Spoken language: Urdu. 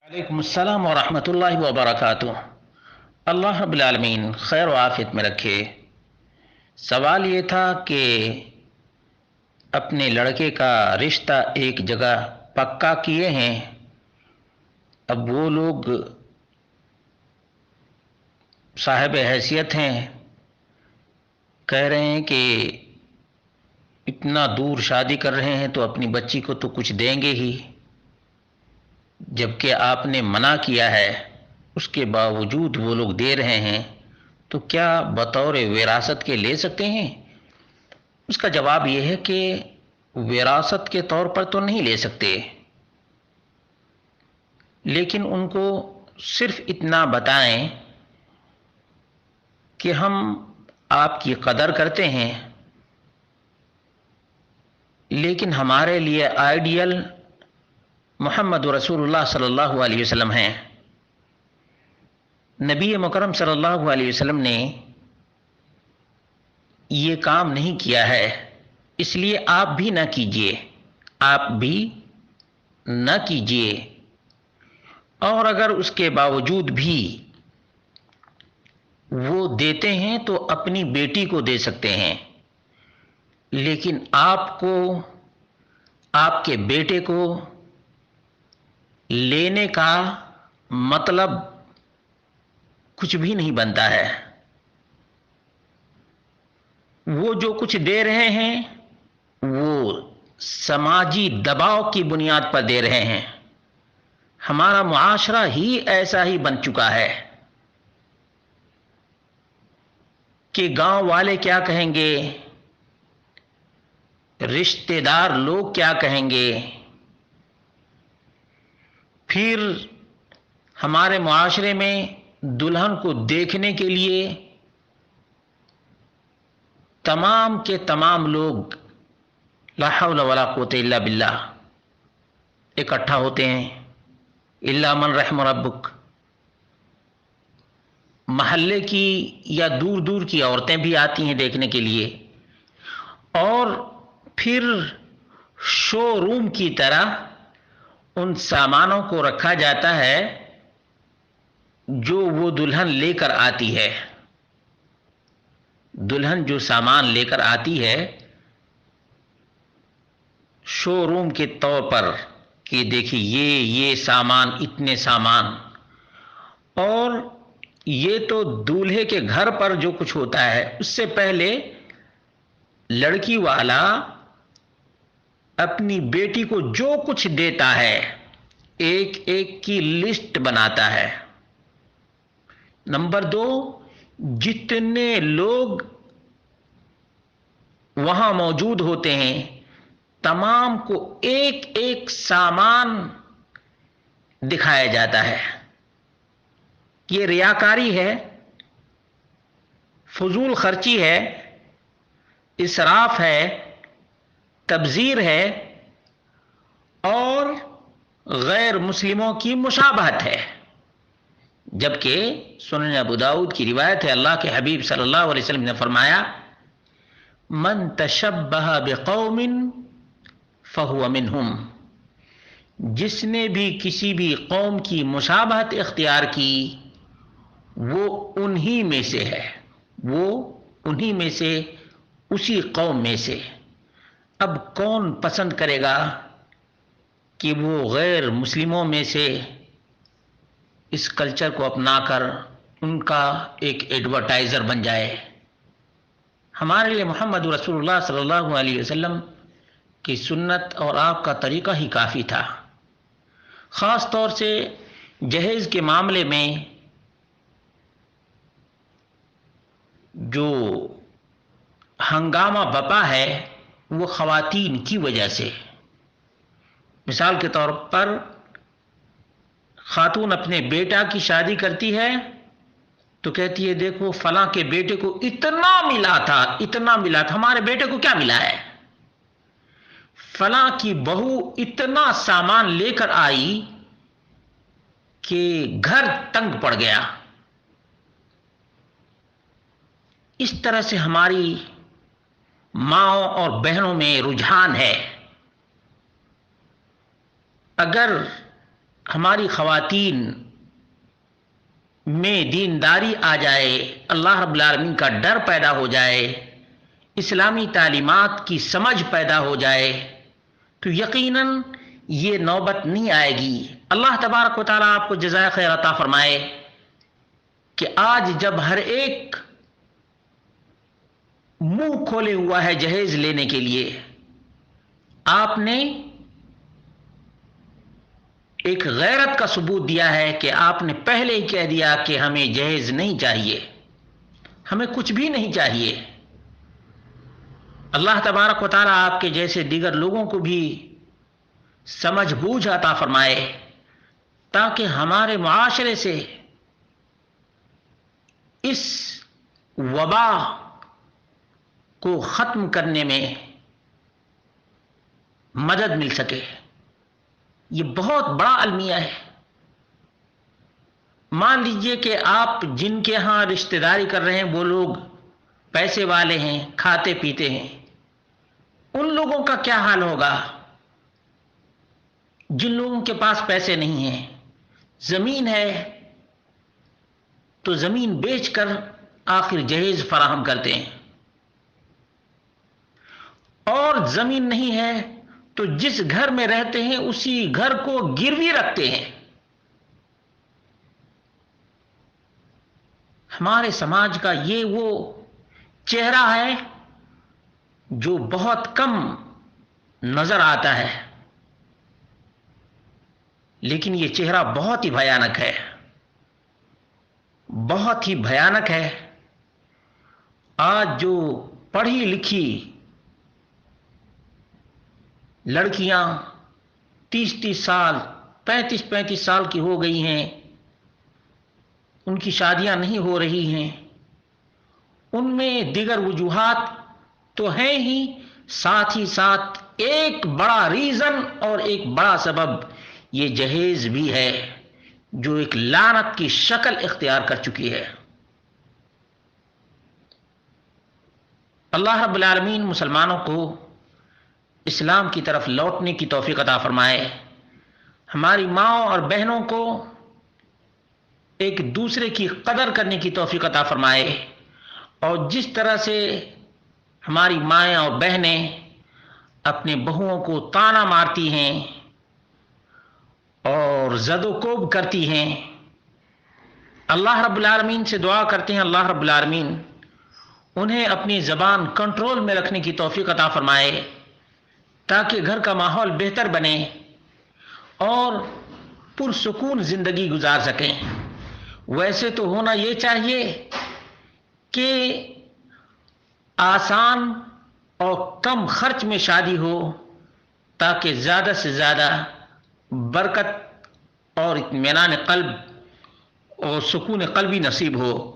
وعلیکم السلام ورحمۃ اللہ وبرکاتہ۔ اللہ رب العالمین خیر و عافیت میں رکھے۔ سوال یہ تھا کہ اپنے لڑکے کا رشتہ ایک جگہ پکا کیے ہیں، اب وہ لوگ صاحب حیثیت ہیں، کہہ رہے ہیں کہ اتنا دور شادی کر رہے ہیں تو اپنی بچی کو تو کچھ دیں گے ہی، جبکہ آپ نے منع کیا ہے، اس کے باوجود وہ لوگ دے رہے ہیں، تو کیا بطور وراثت کے لے سکتے ہیں؟ اس کا جواب یہ ہے کہ وراثت کے طور پر تو نہیں لے سکتے، لیکن ان کو صرف اتنا بتائیں کہ ہم آپ کی قدر کرتے ہیں، لیکن ہمارے لیے آئیڈیل محمد رسول اللہ صلی اللہ علیہ وسلم ہیں۔ نبی مکرم صلی اللہ علیہ وسلم نے یہ کام نہیں کیا ہے، اس لیے آپ بھی نہ کیجیے، آپ بھی نہ کیجیے۔ اور اگر اس کے باوجود بھی وہ دیتے ہیں تو اپنی بیٹی کو دے سکتے ہیں، لیکن آپ کو، آپ کے بیٹے کو لینے کا مطلب کچھ بھی نہیں بنتا ہے۔ وہ جو کچھ دے رہے ہیں وہ سماجی دباؤ کی بنیاد پر دے رہے ہیں۔ ہمارا معاشرہ ہی ایسا ہی بن چکا ہے کہ گاؤں والے کیا کہیں گے، رشتہ دار لوگ کیا کہیں گے، پھر ہمارے معاشرے میں دلہن کو دیکھنے کے لیے تمام کے تمام لوگ لا حول ولا قوت الا باللہ اکٹھا ہوتے ہیں، الا من رحم ربک۔ محلے کی یا دور دور کی عورتیں بھی آتی ہیں دیکھنے کے لیے، اور پھر شو روم کی طرح ان سامانوں کو رکھا جاتا ہے جو وہ دلہن لے کر آتی ہے۔ دلہن جو سامان لے کر آتی ہے شو روم کے طور پر کہ دیکھیے یہ سامان، اتنے سامان، اور یہ تو دولہے کے گھر پر جو کچھ ہوتا ہے اس سے پہلے لڑکی والا اپنی بیٹی کو جو کچھ دیتا ہے ایک ایک کی لسٹ بناتا ہے۔ نمبر 2، جتنے لوگ وہاں موجود ہوتے ہیں تمام کو ایک ایک سامان دکھایا جاتا ہے۔ یہ ریاکاری ہے، فضول خرچی ہے، اسراف ہے، تبذیر ہے، اور غیر مسلموں کی مشابہت ہے۔ جبکہ سنن ابو داؤد کی روایت ہے، اللہ کے حبیب صلی اللہ علیہ وسلم نے فرمایا، من تشبہ بقوم فہو منہم، جس نے بھی کسی بھی قوم کی مشابہت اختیار کی وہ انہی میں سے ہے، وہ انہی میں سے، اسی قوم میں سے۔ اب کون پسند کرے گا کہ وہ غیر مسلموں میں سے اس کلچر کو اپنا کر ان کا ایک ایڈورٹائزر بن جائے؟ ہمارے لیے محمد رسول اللہ صلی اللہ علیہ وسلم کی سنت اور آپ کا طریقہ ہی کافی تھا۔ خاص طور سے جہیز کے معاملے میں جو ہنگامہ بپا ہے وہ خواتین کی وجہ سے۔ مثال کے طور پر خاتون اپنے بیٹا کی شادی کرتی ہے تو کہتی ہے دیکھو فلاں کے بیٹے کو اتنا ملا تھا، اتنا ملا تھا، ہمارے بیٹے کو کیا ملا ہے؟ فلاں کی بہو اتنا سامان لے کر آئی کہ گھر تنگ پڑ گیا۔ اس طرح سے ہماری ماؤں اور بہنوں میں رجحان ہے۔ اگر ہماری خواتین میں دینداری آ جائے، اللہ رب العالمین کا ڈر پیدا ہو جائے، اسلامی تعلیمات کی سمجھ پیدا ہو جائے، تو یقیناً یہ نوبت نہیں آئے گی۔ اللہ تبارک و تعالیٰ آپ کو جزائے خیر عطا فرمائے کہ آج جب ہر ایک منہ کھولے ہوا ہے جہیز لینے کے لیے، آپ نے ایک غیرت کا ثبوت دیا ہے کہ آپ نے پہلے ہی کہہ دیا کہ ہمیں جہیز نہیں چاہیے، ہمیں کچھ بھی نہیں چاہیے۔ اللہ تبارک و تعالیٰ آپ کے جیسے دیگر لوگوں کو بھی سمجھ بوجھ عطا فرمائے تاکہ ہمارے معاشرے سے اس وبا کو ختم کرنے میں مدد مل سکے۔ یہ بہت بڑا المیہ ہے۔ مان لیجئے کہ آپ جن کے ہاں رشتہ داری کر رہے ہیں وہ لوگ پیسے والے ہیں، کھاتے پیتے ہیں، ان لوگوں کا کیا حال ہوگا جن لوگوں کے پاس پیسے نہیں ہیں؟ زمین ہے تو زمین بیچ کر آخر جہیز فراہم کرتے ہیں، اور زمین نہیں ہے تو جس گھر میں رہتے ہیں اسی گھر کو گروی رکھتے ہیں۔ ہمارے سماج کا یہ وہ چہرہ ہے جو بہت کم نظر آتا ہے، لیکن یہ چہرہ بہت ہی بھیانک ہے، بہت ہی بھیانک ہے۔ آج جو پڑھی لکھی لڑکیاں 30 سال 35 سال کی ہو گئی ہیں، ان کی شادیاں نہیں ہو رہی ہیں، ان میں دیگر وجوہات تو ہیں ہی، ساتھ ہی ساتھ ایک بڑا ریزن اور ایک بڑا سبب یہ جہیز بھی ہے جو ایک لعنت کی شکل اختیار کر چکی ہے۔ اللہ رب العالمین مسلمانوں کو اسلام کی طرف لوٹنے کی توفیق عطا فرمائے، ہماری ماؤں اور بہنوں کو ایک دوسرے کی قدر کرنے کی توفیق عطا فرمائے، اور جس طرح سے ہماری مائیں اور بہنیں اپنے بہوؤں کو طعنہ مارتی ہیں اور زد و کوب کرتی ہیں، اللہ رب العالمین سے دعا کرتے ہیں اللہ رب العالمین انہیں اپنی زبان کنٹرول میں رکھنے کی توفیق عطا فرمائے تاکہ گھر کا ماحول بہتر بنے اور پرسکون زندگی گزار سکیں۔ ویسے تو ہونا یہ چاہیے کہ آسان اور کم خرچ میں شادی ہو تاکہ زیادہ سے زیادہ برکت اور اطمینان قلب اور سکون قلبی نصیب ہو۔